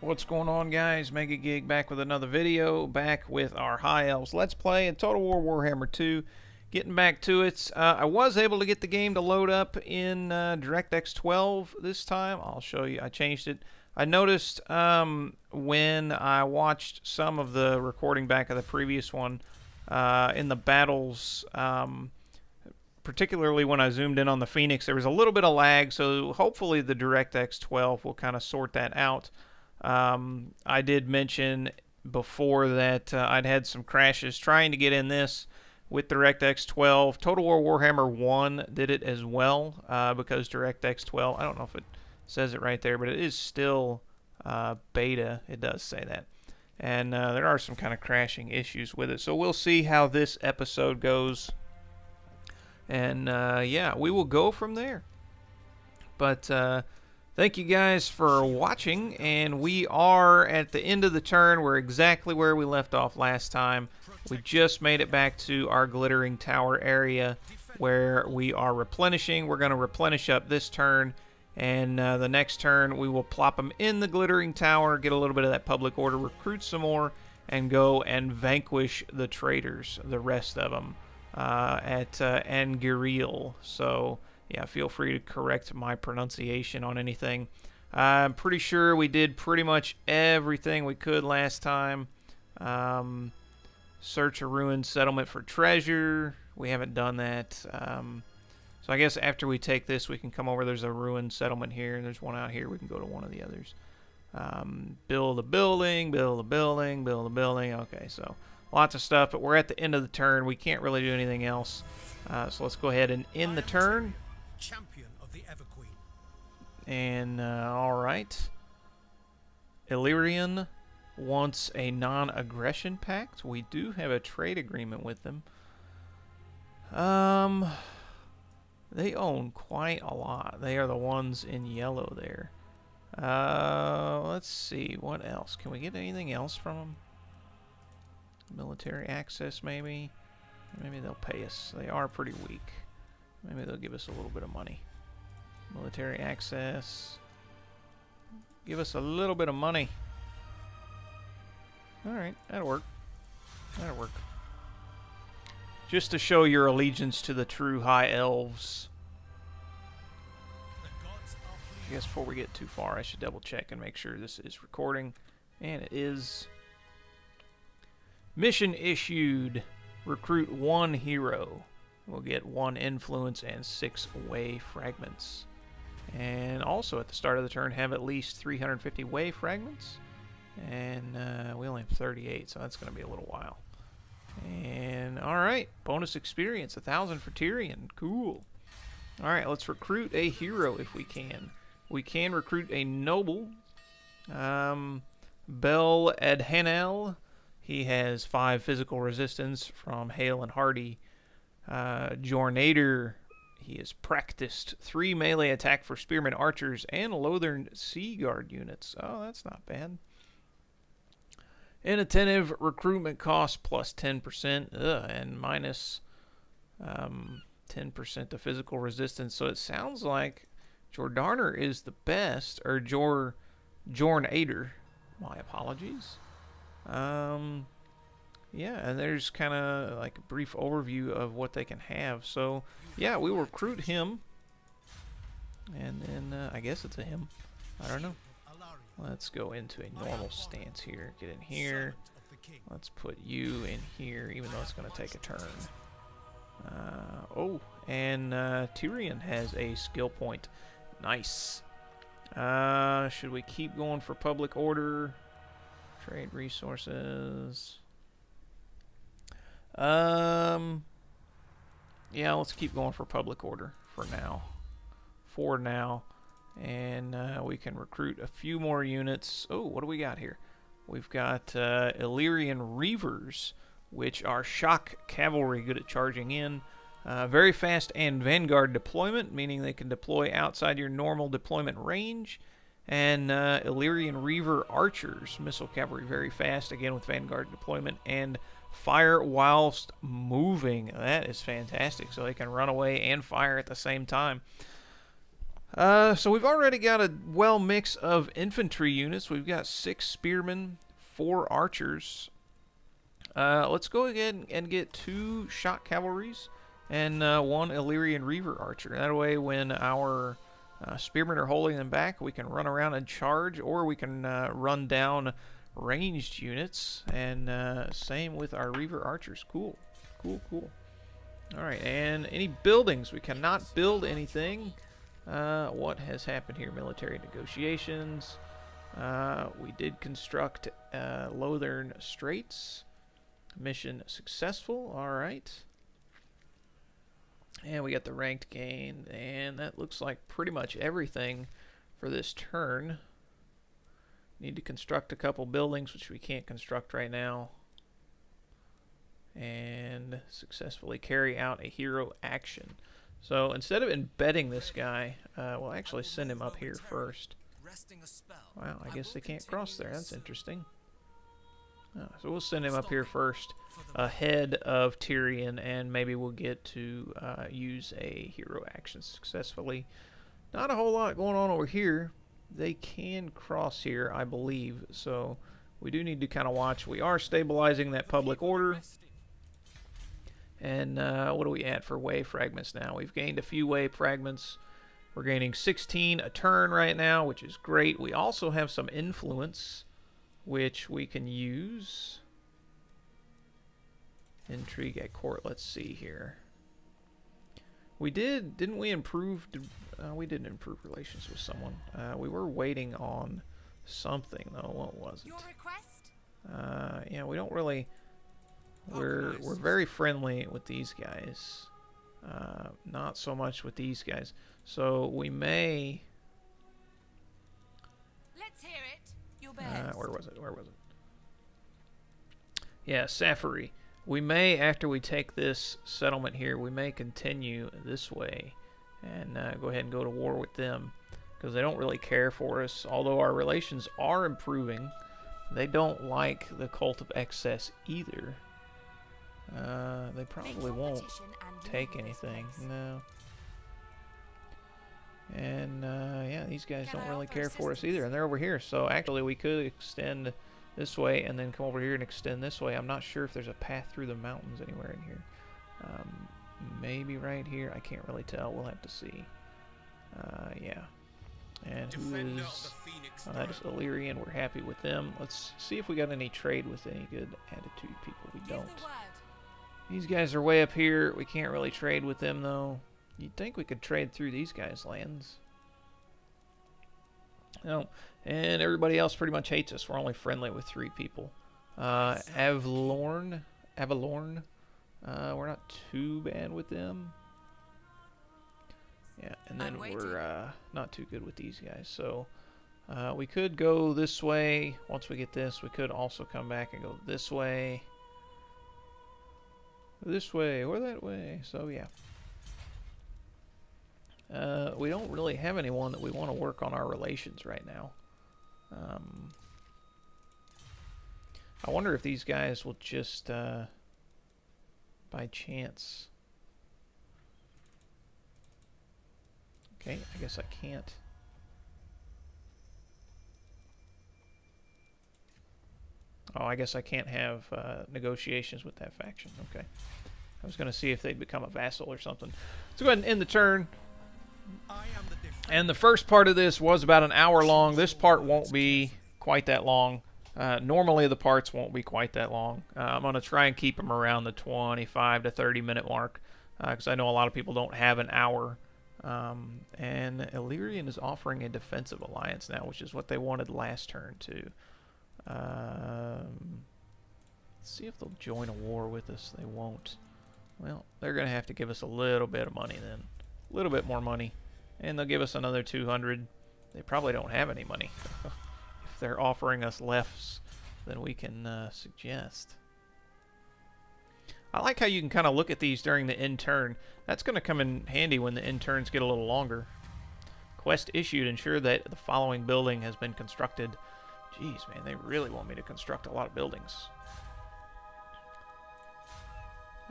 What's going on, guys? Mega Gig back with another video, back with our High Elves Let's Play in Total War Warhammer 2. Getting back to it, I was able to get the game to load up in DirectX 12 this time. I'll show you. I changed it. I noticed when I watched some of the recording back of the previous one in the battles, particularly when I zoomed in on the Phoenix, there was a little bit of lag, so hopefully the DirectX 12 will kind of sort that out. I did mention before that I'd had some crashes trying to get in this with DirectX 12. Total War Warhammer 1 did it as well because DirectX 12, I don't know if it says it right there, but it is still beta. It does say that. And there are some kind of crashing issues with it. So we'll see how this episode goes. And yeah, we will go from there. But thank you guys for watching, and we are at the end of the turn. We're exactly where we left off last time. We just made it back to our glittering tower area where we are replenishing. We're going to replenish up this turn, and the next turn we will plop them in the glittering tower, get a little bit of that public order, recruit some more, and go and vanquish the traitors, the rest of them, at Angiriel. So yeah, feel free to correct my pronunciation on anything. I'm pretty sure we did pretty much everything we could last time. Search a ruined settlement for treasure. We haven't done that. So I guess after we take this, we can come over. There's a ruined settlement here, and there's one out here. We can go to one of the others. Build a building, build a building, build a building. Okay, so lots of stuff, but we're at the end of the turn. We can't really do anything else. So let's go ahead and end the turn. Champion of the Everqueen. And alright. Illyrian wants a non-aggression pact. We do have a trade agreement with them. They own quite a lot. They are the ones in yellow there. Let's see. What else? Can we get anything else from them? Military access, maybe? Maybe they'll pay us. They are pretty weak. Maybe they'll give us a little bit of money. Military access. Give us a little bit of money. Alright, that'll work. That'll work. Just to show your allegiance to the true High Elves. I guess before we get too far, I should double check and make sure this is recording. And it is. Mission issued. Recruit 1 hero. We'll get 1 influence and 6 way fragments. And also at the start of the turn have at least 350 way fragments. And we only have 38, so that's going to be a little while. And alright, bonus experience, 1,000 for Tyrion. Cool. Alright, let's recruit a hero if we can. We can recruit a noble. Bel Edhanel. He has 5 physical resistance from Hale and Hardy. Jornader, he is practiced 3 melee attack for spearmen, archers, and Lothern Sea Guard units. Oh, that's not bad. Inattentive recruitment cost plus 10%, and minus 10% to physical resistance. So it sounds like Jordaner is the best, or Jornader. My apologies. Yeah, and there's kind of like a brief overview of what they can have. So, yeah, we will recruit him. And then, I guess it's a him. I don't know. Let's go into a normal stance here. Get in here. Let's put you in here, even though it's going to take a turn. Oh, and Tyrion has a skill point. Nice. Should we keep going for public order? Trade resources. Yeah, let's keep going for public order for now. And we can recruit a few more units. Oh, what do we got here? We've got Illyrian Reavers, which are shock cavalry, good at charging in. Very fast and vanguard deployment, meaning they can deploy outside your normal deployment range. And Illyrian Reaver Archers, missile cavalry, very fast, again with vanguard deployment. And fire whilst moving. That is fantastic. So they can run away and fire at the same time. So we've already got a well mix of infantry units. We've got 6 spearmen, 4 archers. Let's go again and get 2 shot cavalries and 1 Illyrian Reaver archer. That way, when our spearmen are holding them back, we can run around and charge, or we can run down ranged units. And same with our Reaver archers. Cool, cool, cool. All right, and any buildings? We cannot build anything. What has happened here? Military negotiations. We did construct Lothern Straits. Mission successful. All right. And we got the ranked gain, and that looks like pretty much everything for this turn. Need to construct a couple buildings, which we can't construct right now. And successfully carry out a hero action. So instead of embedding this guy, we'll actually send him up here first. Wow, I guess they can't cross there. That's interesting. So we'll send him up here first, ahead of Tyrion, and maybe we'll get to use a hero action successfully. Not a whole lot going on over here. They can cross here, I believe, so we do need to kind of watch. We are stabilizing that public order. And what are we at for way fragments now? We've gained a few way fragments. We're gaining 16 a turn right now, which is great. We also have some influence, which we can use. Intrigue at court. Let's see here. We didn't we improve? We didn't improve relations with someone. We were waiting on something though. What was it? Your request? Yeah, we don't really. We're very friendly with these guys. Not so much with these guys. So we may. Let's hear it. Your best. Where was it? Where was it? Yeah, Safari. We may, after we take this settlement here, we may continue this way and go ahead and go to war with them, because they don't really care for us. Although our relations are improving, they don't like the Cult of Excess either. They probably won't take anything. No. And yeah, these guys don't really care for us either, and they're over here. So actually, we could extend this way and then come over here and extend this way. I'm not sure if there's a path through the mountains anywhere in here. Maybe right here. I can't really tell. We'll have to see. Yeah. And who is? That is Illyrian. We're happy with them. Let's see if we got any trade with any good attitude people. We don't. These guys are way up here. We can't really trade with them though. You'd think we could trade through these guys' lands. No, and everybody else pretty much hates us. We're only friendly with 3 people. Avalorn. We're not too bad with them. Yeah, and then we're not too good with these guys. So we could go this way. Once we get this, we could also come back and go this way. This way or that way. So yeah. We don't really have anyone that we want to work on our relations right now. I wonder if these guys will just, by chance... Okay, I guess I can't. Oh, I guess I can't have negotiations with that faction. Okay. I was going to see if they'd become a vassal or something. Let's go ahead and end the turn. And the first part of this was about an hour long. This part won't be quite that long. Normally the parts won't be quite that long. I'm going to try and keep them around the 25 to 30 minute mark, because I know a lot of people don't have an hour. And Illyrian is offering a defensive alliance now, which is what they wanted last turn too. Let's see if they'll join a war with us. They won't. Well, they're going to have to give us a little bit of money then. A little bit more money. And they'll give us another 200. They probably don't have any money. If they're offering us less than we can suggest. I like how you can kind of look at these during the end turn. That's going to come in handy when the end turns get a little longer. Quest issued. Ensure that the following building has been constructed. Jeez, man, they really want me to construct a lot of buildings.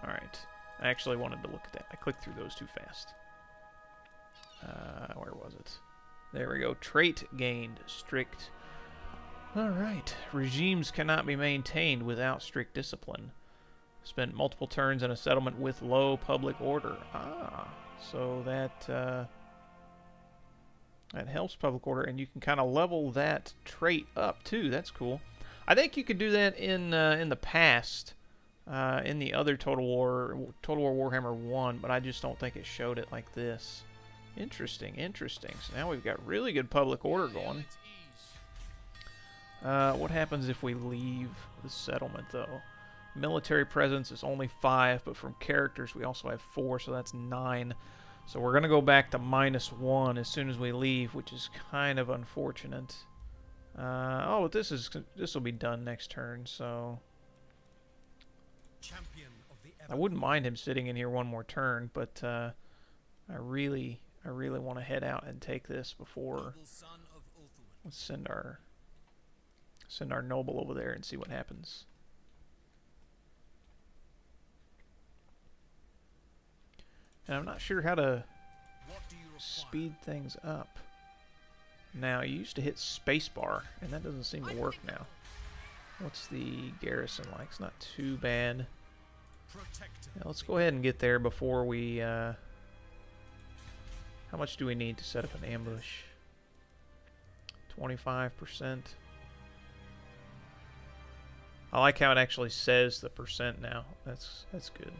Alright. I actually wanted to look at that. I clicked through those too fast. Where was it? There we go. Trait gained. Strict. Alright. Regimes cannot be maintained without strict discipline. Spent multiple turns in a settlement with low public order. Ah. So that that helps public order, and you can kind of level that trait up too. That's cool. I think you could do that in the past, in the other Total War Warhammer 1, but I just don't think it showed it like this. Interesting, interesting. So now we've got really good public order going. What happens if we leave the settlement, though? Military presence is only 5, but from characters we also have 4, so that's 9. So we're going to go back to -1 as soon as we leave, which is kind of unfortunate. Oh, but this will be done next turn, so I wouldn't mind him sitting in here one more turn, but I really want to head out and take this before. Let's send our noble over there and see what happens. And I'm not sure how to speed things up. Now, you used to hit spacebar, and that doesn't seem to work now. What's the garrison like? It's not too bad. Yeah, let's go ahead and get there before we... how much do we need to set up an ambush? 25%. I like how it actually says the percent now. That's good.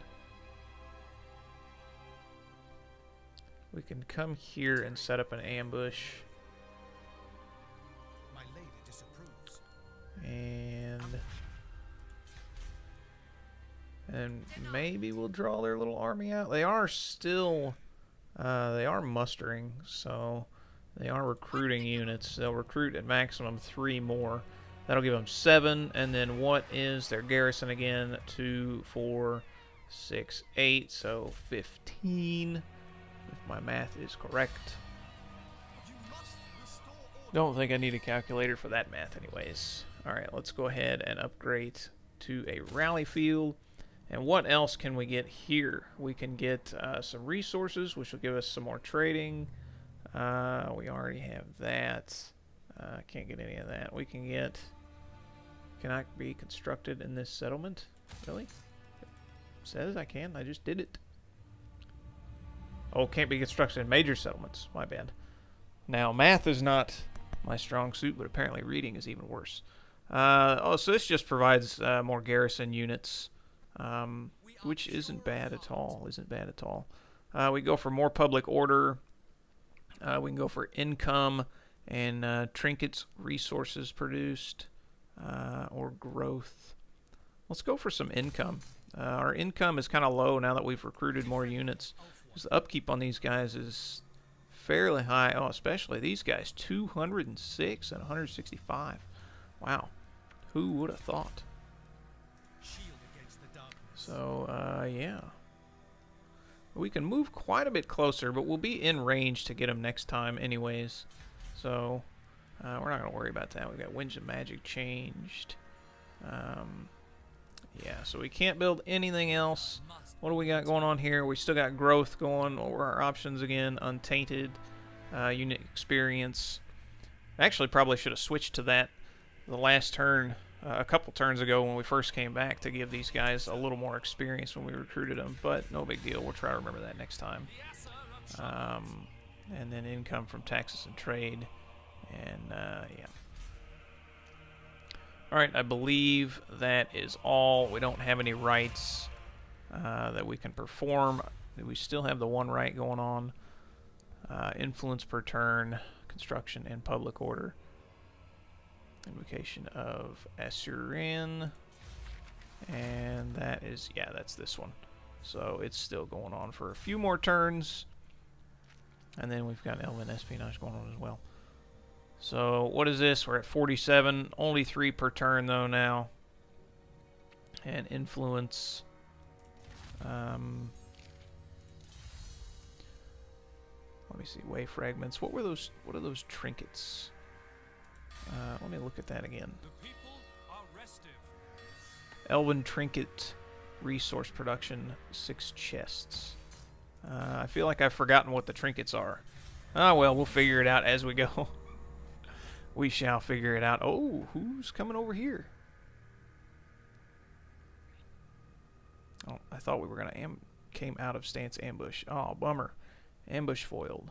We can come here and set up an ambush. My lady disapproves. And maybe we'll draw their little army out. They are still they are mustering, so they are recruiting units. They'll recruit at maximum 3 more. That'll give them 7, and then what is their garrison again? 2, 4, 6, 8, so 15. If my math is correct. Don't think I need a calculator for that math anyways. Alright, let's go ahead and upgrade to a rally field. And what else can we get here? We can get some resources, which will give us some more trading. We already have that. Can't get any of that. We can get... Cannot be constructed in this settlement? Really? It says I can. I just did it. Oh, can't be constructed in major settlements. My bad. Now, math is not my strong suit, but apparently reading is even worse. Oh, so this just provides more garrison units, which isn't bad at all. We go for more public order. We can go for income and trinkets, resources produced, or growth. Let's go for some income. Our income is kind of low now that we've recruited more units. Because the upkeep on these guys is fairly high. Oh, especially these guys. 206 and 165. Wow. Who would have thought? So, yeah. We can move quite a bit closer, but we'll be in range to get them next time anyways. So, we're not going to worry about that. We've got Winds of Magic changed. Yeah, so we can't build anything else. What do we got going on here? We still got growth going. What were our options again? Untainted, unit experience. Actually, probably should have switched to that the last turn, a couple turns ago when we first came back, to give these guys a little more experience when we recruited them. But no big deal. We'll try to remember that next time. And then income from taxes and trade. And, yeah. Alright, I believe that is all. We don't have any rights that we can perform. We still have the 1 right going on. Influence per turn, construction, and public order. Invocation of Asurin. And that is, yeah, that's this one. So it's still going on for a few more turns. And then we've got Elven Espionage going on as well. So, what is this? We're at 47. Only 3 per turn, though, now. And influence. Let me see. Way fragments. What were those? What are those trinkets? Let me look at that again. The people are restive. Elven trinket resource production, 6 chests. I feel like I've forgotten what the trinkets are. Oh, well, we'll figure it out as we go. We shall figure it out. Oh, who's coming over here? Oh, I thought we were going to came out of stance ambush. Oh, bummer. Ambush foiled.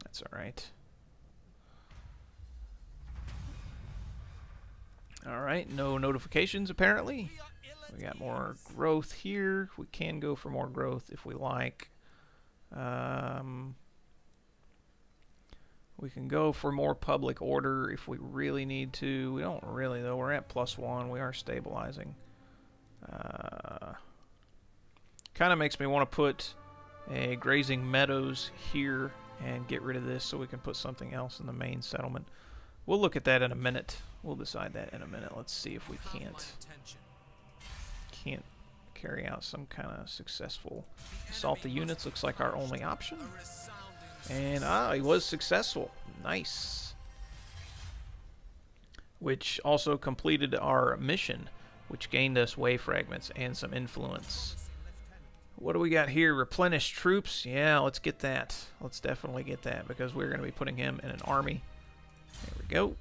That's all right. All right, no notifications apparently. We got more growth here. We can go for more growth if we like. We can go for more public order if we really need to. We don't really, though. We're at +1. We are stabilizing. Kind of makes me want to put a grazing meadows here and get rid of this so we can put something else in the main settlement. We'll look at that in a minute. We'll decide that in a minute. Let's see if we can't carry out some kind of successful assault the units. Looks like our only option. And he was successful. Nice. Which also completed our mission, which gained us way fragments and some influence. What do we got here? Replenish Troops. Yeah, let's get that. Let's definitely get that because we're going to be putting him in an army. There we go.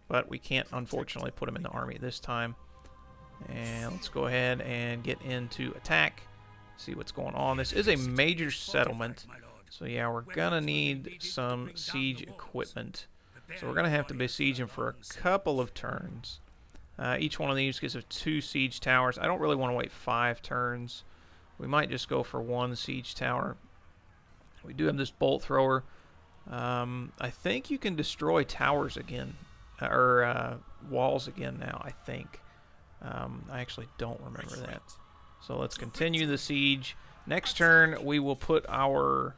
But we can't, unfortunately, put him in the army this time. And let's go ahead and get into attack. See what's going on. This is a major settlement. So yeah, we're going to need some siege equipment. So we're going to have to besiege him for a couple of turns. Each one of these gives us 2 siege towers. I don't really want to wait 5 turns. We might just go for 1 siege tower. We do have this bolt thrower. I think you can destroy towers again. Or walls again now, I think. I actually don't remember that. So let's continue the siege. Next turn, we will put our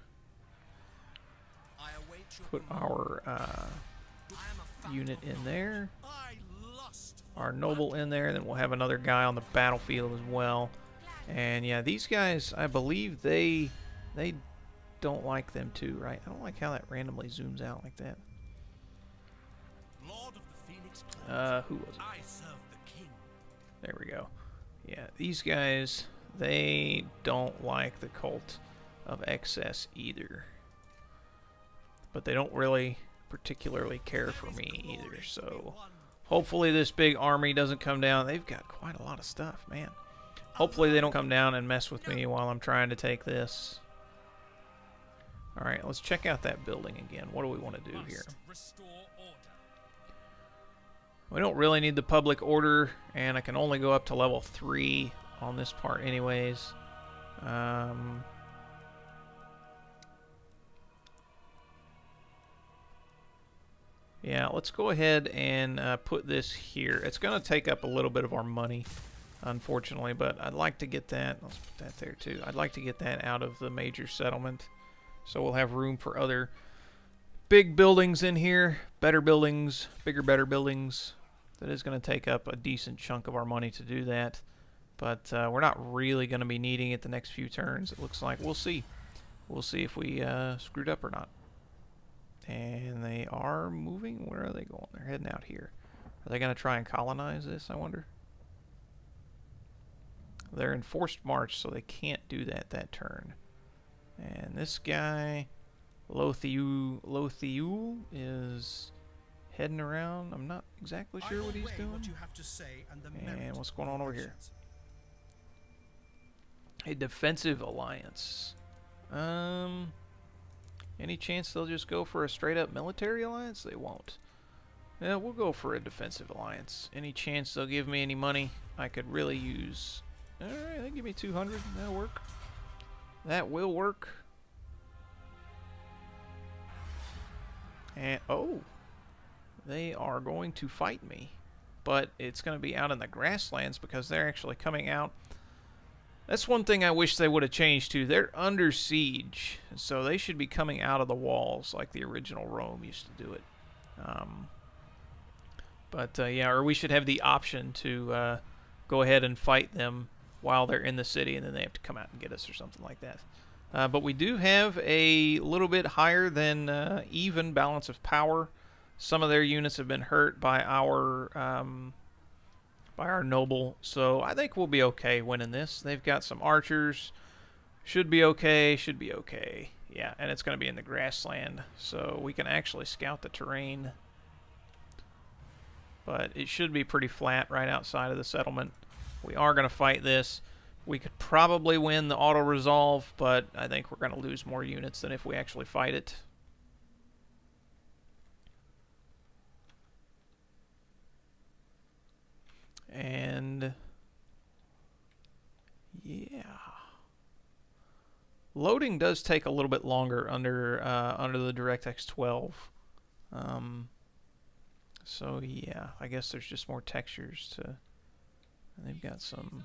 unit in there. Our noble in there. Then we'll have another guy on the battlefield as well. And yeah, these guys, I believe they don't like them too, right? I don't like how that randomly zooms out like that. Who was it? There we go. Yeah, these guys, they don't like the Cult of Excess either. But they don't really particularly care for me either, so hopefully this big army doesn't come down. They've got quite a lot of stuff, man. Hopefully they don't come down and mess with me while I'm trying to take this. Alright, let's check out that building again. What do we want to do here? We don't really need the public order, and I can only go up to level 3 on this part anyways. Yeah, let's go ahead and put this here. It's going to take up a little bit of our money, unfortunately, but I'd like to get that. Let's put that there too. I'd like to get that out of the major settlement, so we'll have room for other big buildings in here, better buildings, bigger, better buildings. That is going to take up a decent chunk of our money to do that, but we're not really going to be needing it the next few turns, it looks like. We'll see. We'll see if we screwed up or not. And they are moving. Where are they going? They're heading out here. Are they going to try and colonize this, I wonder? They're in forced march, so they can't do that turn. And this guy, Lothiul, is heading around. I'm not exactly sure what he's doing. And what's going on over here? A defensive alliance. Any chance they'll just go for a straight-up military alliance? They won't. Yeah, we'll go for a defensive alliance. Any chance they'll give me any money I could really use? Alright, they give me 200. That'll work. That will work. And, oh, they are going to fight me. But it's going to be out in the grasslands because they're actually coming out. That's one thing I wish they would have changed too. They're under siege, so they should be coming out of the walls like the original Rome used to do it. Yeah, or we should have the option to go ahead and fight them while they're in the city, and then they have to come out and get us or something like that. But we do have a little bit higher than even balance of power. Some of their units have been hurt by our noble, so I think we'll be okay winning this. They've got some archers. Should be okay, should be okay. Yeah, and it's going to be in the grassland, so we can actually scout the terrain. But it should be pretty flat right outside of the settlement. We are going to fight this. We could probably win the auto-resolve, but I think we're going to lose more units than if we actually fight it. And yeah, loading does take a little bit longer under the DirectX 12. So yeah, I guess there's just more textures to. They've got some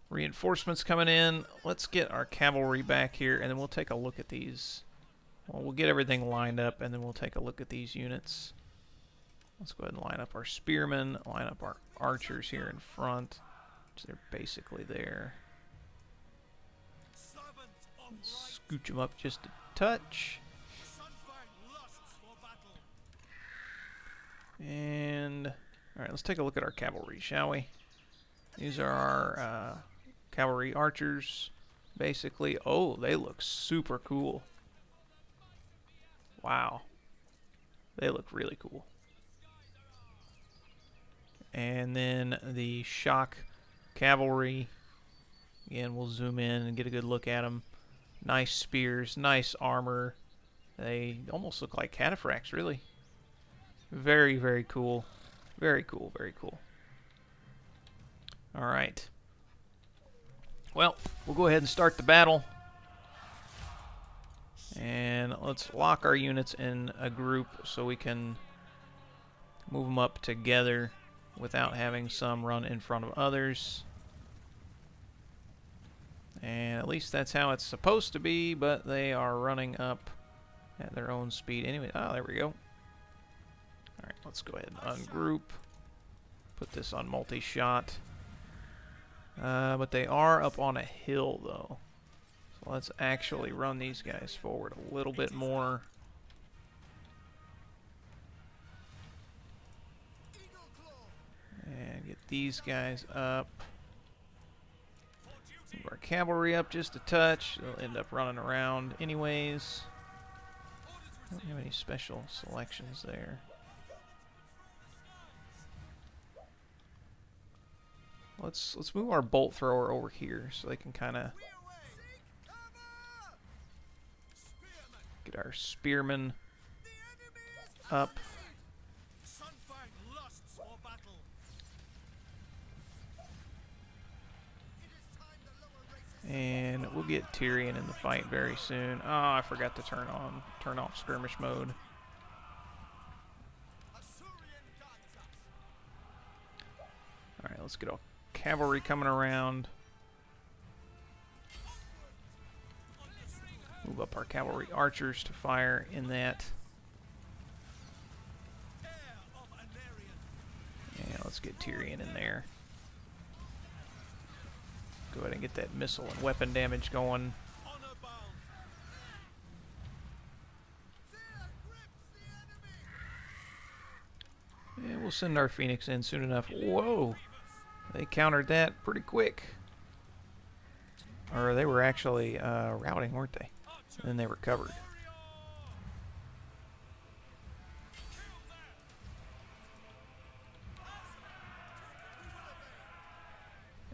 reinforcements coming in. Let's get our cavalry back here, and then we'll take a look at these. Well, we'll get everything lined up, and then we'll take a look at these units. Let's go ahead and line up our spearmen, line up our archers here in front. So they're basically there. Scooch them up just a touch. And, alright, let's take a look at our cavalry, shall we? These are our cavalry archers, basically. Oh, they look super cool. Wow. They look really cool. And then the shock cavalry. Again, we'll zoom in and get a good look at them. Nice spears, nice armor. They almost look like cataphracts, really. Very, very cool. Very cool, very cool. Alright. Well, we'll go ahead and start the battle. And let's lock our units in a group so we can move them up together without having some run in front of others. And at least that's how it's supposed to be, but they are running up at their own speed anyway. Oh, there we go. Alright, let's go ahead and ungroup. Put this on multi-shot. But they are up on a hill, though. So let's actually run these guys forward a little bit more. And get these guys up. Move our cavalry up just a touch. They'll end up running around anyways. Don't have any special selections there. Let's move our bolt thrower over here so they can kind of get our spearmen up. And we'll get Tyrion in the fight very soon. Oh, I forgot to turn off skirmish mode. Alright, let's get our cavalry coming around. Move up our cavalry archers to fire in that. And let's get Tyrion in there. Go ahead and get that missile and weapon damage going. And we'll send our Phoenix in soon enough. Whoa! They countered that pretty quick. Or they were actually routing, weren't they? And then they recovered.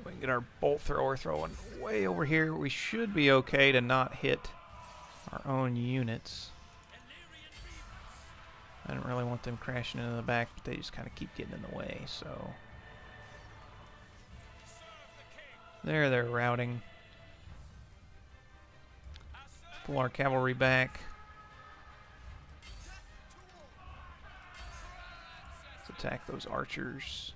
We can get our bolt thrower throwing way over here. We should be okay to not hit our own units. I don't really want them crashing into the back, but they just kind of keep getting in the way, so. There, they're routing. Pull our cavalry back. Let's attack those archers.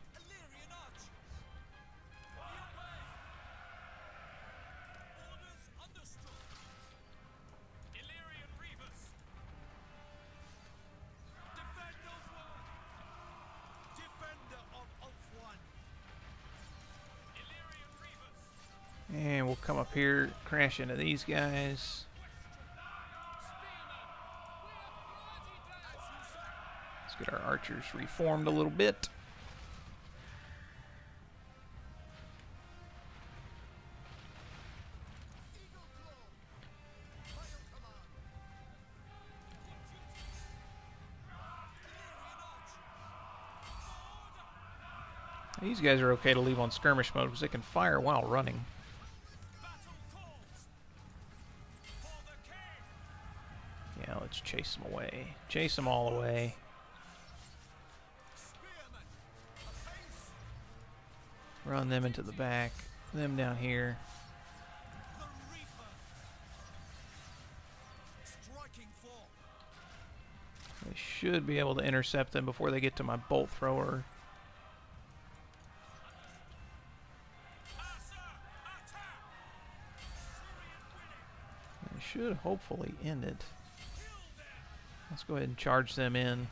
And we'll come up here, crash into these guys. Let's get our archers reformed a little bit. These guys are okay to leave on skirmish mode because they can fire while running. Yeah, let's chase them away. Chase them all away. Run them into the back. Them down here. I should be able to intercept them before they get to my bolt thrower. I should hopefully end it. Let's go ahead and charge them in.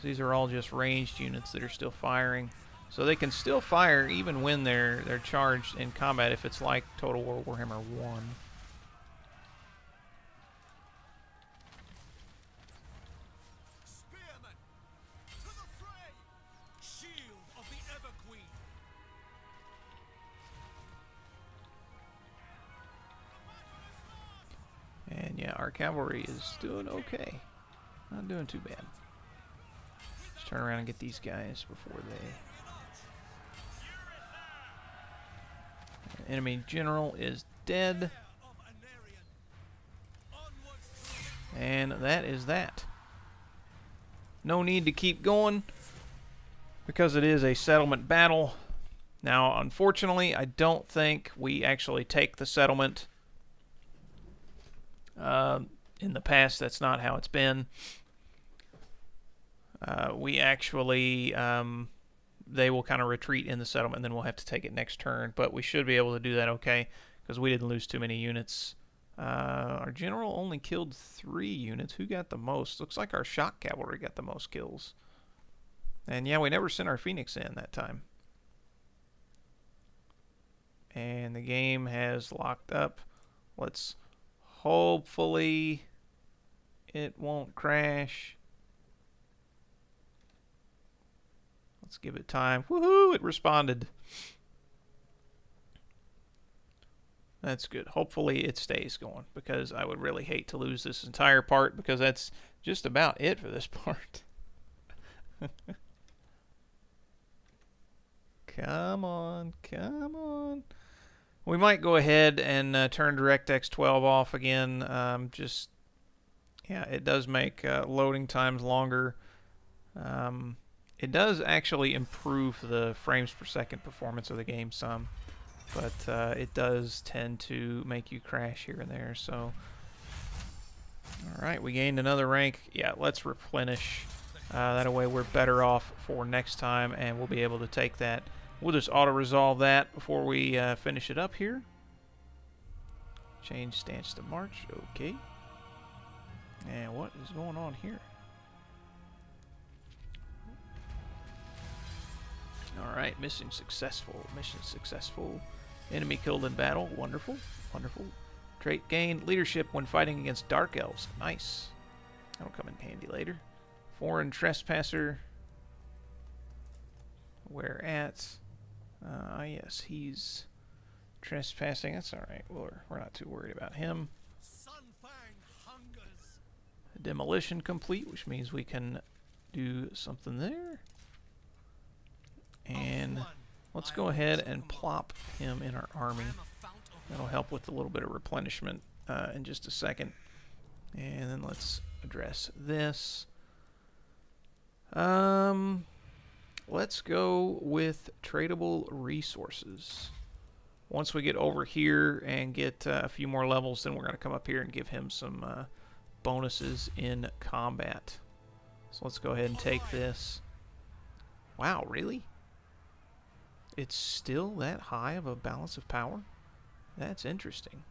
These are all just ranged units that are still firing. So they can still fire even when they're charged in combat if it's like Total War Warhammer 1. And yeah, our cavalry is doing okay. Not doing too bad. Let's turn around and get these guys before they... Enemy general is dead. And that is that. No need to keep going because it is a settlement battle. Now, unfortunately, I don't think we actually take the settlement. In the past, that's not how it's been. We actually... they will kind of retreat in the settlement, and then we'll have to take it next turn. But we should be able to do that okay, because we didn't lose too many units. Our general only killed 3 units. Who got the most? Looks like our shock cavalry got the most kills. And yeah, we never sent our Phoenix in that time. And the game has locked up. Let's hopefully it won't crash. Let's give it time. Woohoo! It responded. That's good. Hopefully it stays going, because I would really hate to lose this entire part, because that's just about it for this part. Come on. Come on. We might go ahead and turn DirectX 12 off again. Yeah, it does make loading times longer. It does actually improve the frames per second performance of the game some, but it does tend to make you crash here and there. So, alright, we gained another rank. Yeah, let's replenish. That way we're better off for next time, and we'll be able to take that. We'll just auto-resolve that before we finish it up here. Change stance to march. Okay. And what is going on here? Alright, mission successful. Mission successful. Enemy killed in battle. Wonderful. Wonderful. Trait gained. Leadership when fighting against Dark Elves. Nice. That'll come in handy later. Foreign trespasser. Where at? Yes, he's trespassing. That's alright. We're not too worried about him. Demolition complete, which means we can do something there. And let's go ahead and plop him in our army. That'll help with a little bit of replenishment in just a second. And then let's address this. Let's go with tradable resources. Once we get over here and get a few more levels, then we're going to come up here and give him some bonuses in combat. So let's go ahead and take this. Wow, really? It's still that high of a balance of power? That's interesting.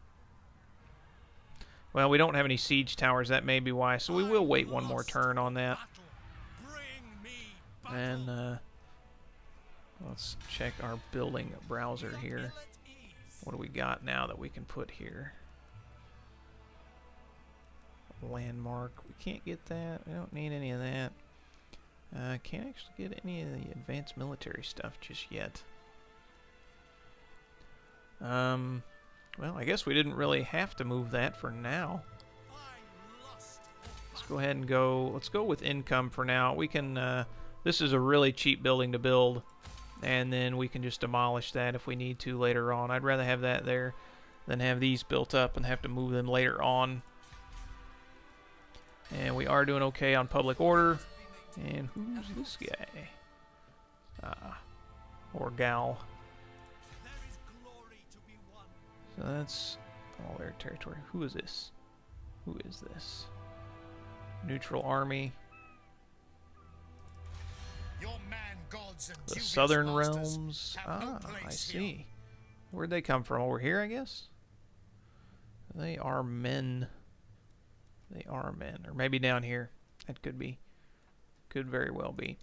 Well, we don't have any siege towers. That may be why. So we will wait one more turn on that. And let's check our building browser here. What do we got now that we can put here? Landmark. We can't get that. We don't need any of that. Can't actually get any of the advanced military stuff just yet. Well, I guess we didn't really have to move that for now. Let's go ahead and go. Let's go with income for now. We can. This is a really cheap building to build. and then we can just demolish that if we need to later on. I'd rather have that there than have these built up and have to move them later on. And we are doing okay on public order. And who's this guy? Or gal. So that's all their territory. Who is this? Who is this? Neutral army. The Southern Realms. Ah, I see. Where'd they come from? Over here, I guess? They are men. They are men. Or maybe down here. That could be. Could very well be.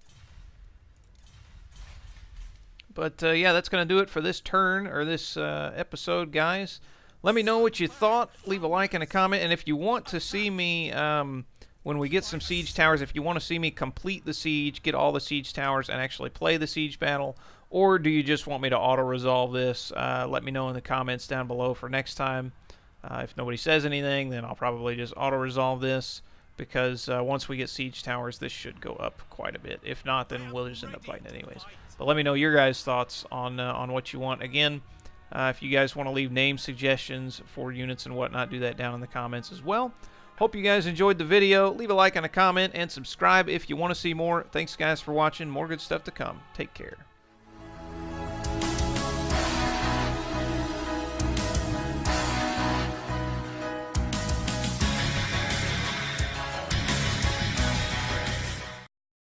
But yeah, that's going to do it for this turn, or this episode, guys. Let me know what you thought. Leave a like and a comment. And if you want to see me, when we get some siege towers, if you want to see me complete the siege, get all the siege towers, and actually play the siege battle, or do you just want me to auto-resolve this, let me know in the comments down below for next time. If nobody says anything, then I'll probably just auto-resolve this, because once we get siege towers, this should go up quite a bit. If not, then we'll just end up fighting it anyways. But let me know your guys' thoughts on what you want. Again, if you guys want to leave name suggestions for units and whatnot, do that down in the comments as well. Hope you guys enjoyed the video. Leave a like and a comment, and subscribe if you want to see more. Thanks, guys, for watching. More good stuff to come. Take care.